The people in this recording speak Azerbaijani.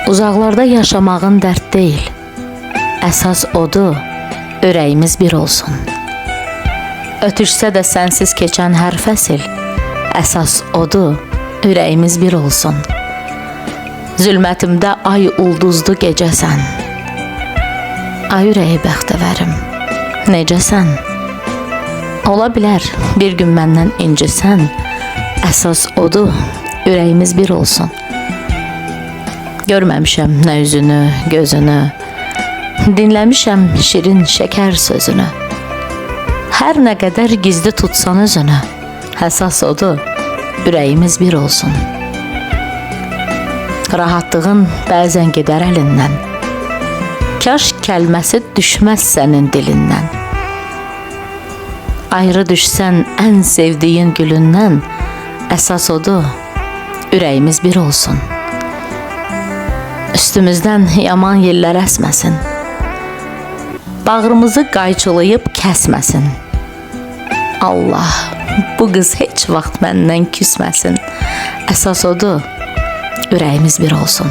Uzaqlarda yaşamağın dərd deyil. Əsas odur, ürəyimiz bir olsun. Ötüşsə də sənsiz keçən hər fəsil, əsas odur, ürəyimiz bir olsun. Zülmətimdə ay ulduzlu gecəsən. Ay ürəyi bəxtəvərim, necəsən? Ola bilər, bir gün məndən incisən, əsas odur, ürəyimiz bir olsun. Görməmişəm nə üzünü, gözünü, dinləmişəm şirin şəkər sözünü. Hər nə qədər gizli tutsan özünü, əsas odur, ürəyimiz bir olsun. Rahatlığın bəzən gedər əlindən, kaş kəlməsi düşməz sənin dilindən. Ayrı düşsən ən sevdiyin gülündən, əsas odur, ürəyimiz bir olsun. Üstümüzdən yaman yellər əsməsin, bağrımızı qayçılayıb kəsməsin. Allah, bu qız heç vaxt məndən küsməsin, əsas odur, ürəyimiz bir olsun.